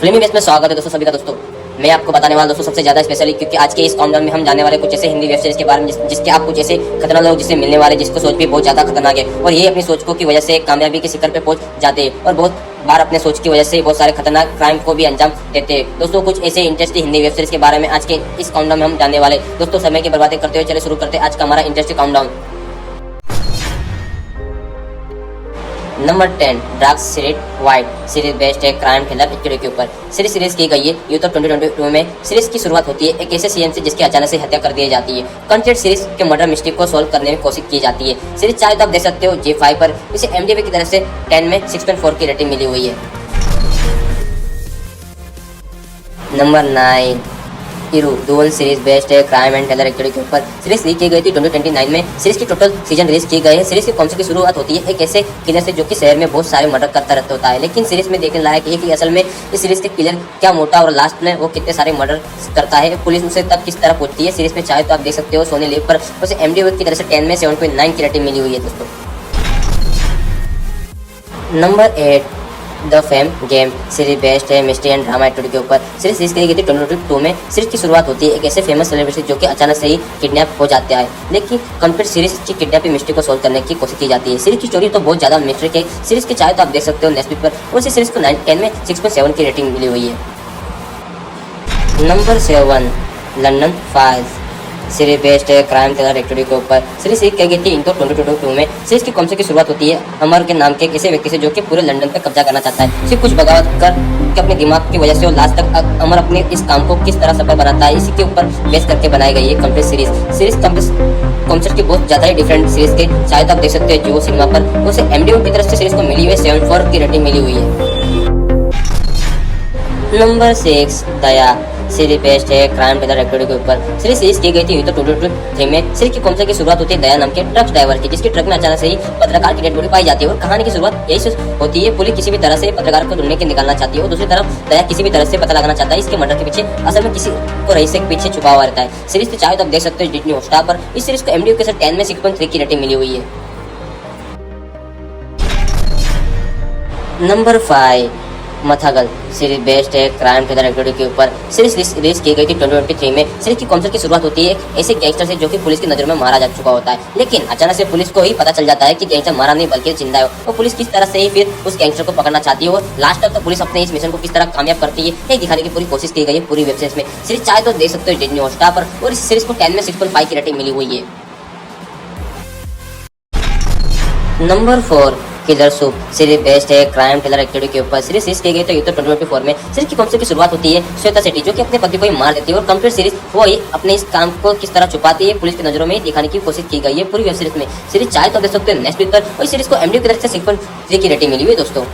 फिल्मी बेस में स्वागत है दोस्तों सभी का। दोस्तों मैं आपको बताने वाला दोस्तों सबसे ज्यादा स्पेशली, क्योंकि आज के इस काउंटडाउन में हम जाने वाले कुछ ऐसे हिंदी वेब सीरीज के बारे में जिसके आप कुछ ऐसे खतरनाक लोग जिससे मिलने वाले, जिसको सोच भी बहुत ज्यादा खतरनाक है और ये अपनी सोच को की वजह से कामयाबी के शिखर पे पहुंच जाते हैं और बहुत बार अपने सोच की वजह से बहुत सारे खतरनाक क्राइम को भी अंजाम देते हैं। दोस्तों कुछ ऐसे इंटरेस्टिंग हिंदी वेब सीरीज के बारे में आज के इस काउंटडाउन में हम जानने वाले। दोस्तों समय की बर्बादी करते हुए चले शुरू करते हैं आज का हमारा interesting countdown. Number 10 dark series white series based है क्राइम थ्रिलर स्टोरी के ऊपर। सीरीज की गई है यूथ 2022 में। सीरीज की शुरुआत होती है एक ऐसे सीएम से जिसकी अचानक से हत्या कर दी जाती है। कंटेंट सीरीज के मर्डर मिस्ट्री को सॉल्व करने में कोशिश की जाती है। सीरीज चाहे तो आप देख सकते हो G5 पर। इसे MDB की तरफ से 10 में 6.4 की रेटिंग मिली हुई है। नंबर 9 इरू डुअल सीरीज बेस्ड है क्राइम एंड थ्रिलर एक्टिविटी के ऊपर। सीरीज रिलीज की गई थी 2029 में। सीरीज की टोटल सीजन रिलीज की गई है। सीरीज के कॉन्सेप्ट की शुरुआत होती है एक ऐसे किलर से जो कि शहर में बहुत सारे मर्डर करता रहता होता है, लेकिन सीरीज में देखने लायक है कि असल में इस सीरीज के किलर क्या मोटा और लास्ट में वो कितने सारे मर्डर करता है, पुलिस उसे तब किस तरह पूछती है। सीरीज में चाहे तो आप देख सकते हो सोनी लिव पर उसे MDB की तरफ से 10 में 7.9 की रेटिंग मिली हुई है। दोस्तों number 8 the fame game series based है मिस्ट्री एंड ड्रामा एक्टिविटी के ऊपर। सीरीज रिलीज की गई थी 2022 में। सीरीज की शुरुआत होती है एक ऐसे फेमस सेलिब्रिटी जो कि अचानक से ही किडनैप हो जाता है, लेकिन कंप्लीट सीरीज की किडनैपिंग मिस्ट्री को सोल्व करने की कोशिश की जाती है। सीरीज की स्टोरी तो बहुत ज्यादा मिस्ट्री है। सीरीज के चाहे तो आप देख सकते हो नेटफ्लिक्स पर। उसी सीरीज को 10 में 6.7 की रेटिंग मिली हुई है। Number 7 London files series based है क्राइम थ्रिलर एक्टिविटी के ऊपर। सीरीज की गई थी इंटो 2022 में। सीरीज की कॉन्सेप्ट की शुरुआत होती है अमर के नाम के एक ऐसे व्यक्ति से जो कि पूरे लंदन पर कब्जा करना चाहता है। सिर्फ कुछ बगावत कर के अपने दिमाग की वजह से और लास्ट तक अमर अपने इस काम को किस तरह सफल बनाता है, इसी के ऊपर बेस करके बनाई गई है कंप्लीट सीरीज। सीरीज कॉन्सेप्ट की बहुत ज्यादा ही डिफरेंट सीरीज के शायद आप देख सकते हैं जियो सिनेमा पर। उसे MDB की तरफ से सीरीज को मिली हुई है 7.4 की रेटिंग मिली हुई है। नंबर 6 दया सीरीज बेस्ड है क्राइम थ्रिलर एक्टिविटी के ऊपर। सीरीज की गई थी 2023 में। सीरीज की कॉन्सेप्ट की शुरुआत होती है दया नाम के ट्रक ड्राइवर की, जिसके ट्रक में अचानक से ही पत्रकार की डेड बॉडी पाई जाती है और कहानी की शुरुआत यही से होती है। पुलिस किसी भी तरह से पत्रकार को ढूंढने के निकालना चाहती है और दूसरी तरफ दया किसी भी तरह से पता लगाना चाहता है इसके मर्डर के पीछे असल में किसी को रही से पीछे छुपा हुआ रहता है। सीरीज तो चाहे तो आप देख सकते हो डिज्नी हॉटस्टार पर। इस सीरीज को MDB के साथ 10 में 6.3 की रेटिंग मिली हुई है। नंबर 5 मथागल सीरीज बेस्ड है क्राइम थ्रिलर एक्टिविटी के ऊपर। सीरीज रिलीज की गई थी 2023 में। सीरीज की कॉन्सेप्ट की शुरुआत होती है ऐसे गैंगस्टर से जो कि पुलिस की नजर में मारा जा चुका होता है, लेकिन अचानक से पुलिस को ही पता चल जाता है कि गैंगस्टर मारा नहीं बल्कि जिंदा है और पुलिस किस तरह से ही फिर उस गैंगस्टर को पकड़ना चाहती है और लास्ट तक तो पुलिस अपने इस मिशन को किस तरह कामयाब करती है ये दिखाने की पूरी कोशिश की गई है पूरी वेब सीरीज में। सीरीज चाहे तो देख सकते हो डिज्नी हॉटस्टार पर और इस सीरीज को 10 में 6.5 की रेटिंग मिली हुई है। Number 4 killer soup series based है क्राइम थ्रिलर एक्टिविटी के ऊपर। सीरीज रिलीज की गई तो 2024 में। सीरीज की कॉन्सेप्ट की शुरुआत होती है श्वेता शेट्टी जो कि अपने पति को ही मार देती है और कंप्लीट सीरीज वो ही अपने इस काम को किस तरह छुपाती है पुलिस की नजरों में दिखाने की कोशिश की गई है पूरी वेब सीरीज में। सीरीज चाहे तो देख सकते हो नेटफ्लिक्स पर और सीरीज को MDB की तरफ से 6.3 की रेटिंग मिली हुई है। दोस्तों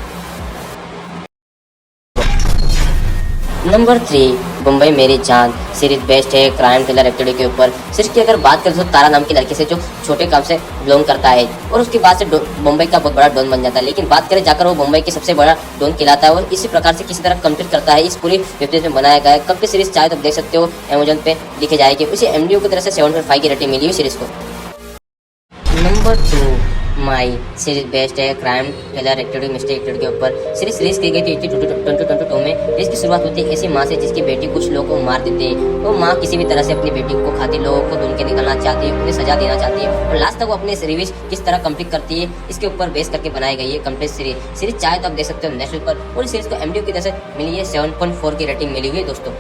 नंबर 3 मुंबई मेरी जान सीरीज बेस्ड है क्राइम थ्रिलर एक्टिविटी के ऊपर। सीरीज की अगर बात करें तो तारा नाम की लड़की से जो छोटे काम से बिलोंग करता है और उसके बाद से मुंबई का बहुत बड़ा डॉन बन जाता है, लेकिन बात करें जाकर वो मुंबई के सबसे बड़ा डॉन कहलाता है और इसी प्रकार से किसी तरह कंप्लीट करता है। इस पूरी वेब सीरीज में बनाया गया है कंप्लीट सीरीज चाहे तो देख सकते हो Amazon पे लिखे जाएगी। उसे MDB की तरफ से 7.5 की रेटिंग मिली हुई सीरीज को। नंबर 2 माई सीरीज बेस्ड है crime thriller activity mystery activity के ऊपर। सीरीज रिलीज की गई थी 2022 में। इसकी शुरुआत होती है ऐसी माँ से जिसकी बेटी कुछ लोगों को मार देते हैं तो माँ किसी भी तरह से अपनी बेटी को खाती लोगों को ढूंढ के निकालना चाहती है, उन्हें सजा देना चाहती है और लास्ट तक वो अपने रिवीज किस तरह कंप्लीट करती है इसके ऊपर बेस करके बनाई गई है कंप्लीट सीरीज। सीरीज चाहे तो आप देख सकते हो नेटफ्लिक्स पर और इस सीरीज को MDB की तरफ से मिली है 7.4 की रेटिंग मिली हुई है। दोस्तों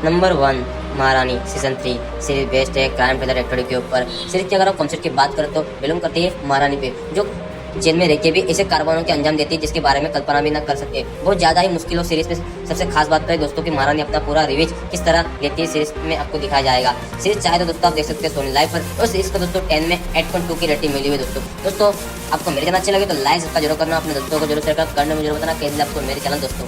नंबर 1 महारानी सीजन 3 सीरीज बेस्ड है क्राइम थ्रिलर एक्टिविटी के ऊपर। सीरीज की अगर आप कॉन्सेप्ट की बात करें तो बिलोंग करती है महारानी पे जो जेल में रहकर भी ऐसे कारवानों के अंजाम देती है जिसके बारे में कल्पना भी न कर सकते। बहुत ज्यादा ही मुश्किल हो सीरीज में। सबसे खास बात तो है दोस्तों कि महारानी अपना पूरा रिवेंज किस तरह लेती है सीरीज में आपको दिखाया जाएगा। सीरीज चाहे तो दोस्तों आप देख सकते हैं सोनी लाइव पर और सीरीज को दोस्तों 10 में 8.2 की रेटिंग मिली हुई है। दोस्तों आपको मेरे चैनल अच्छे लगे तो लाइक जरूर करना, अपने दोस्तों को जरूर शेयर करना, में जरूर बताना कैसे आपको मेरे चैनल दोस्तों।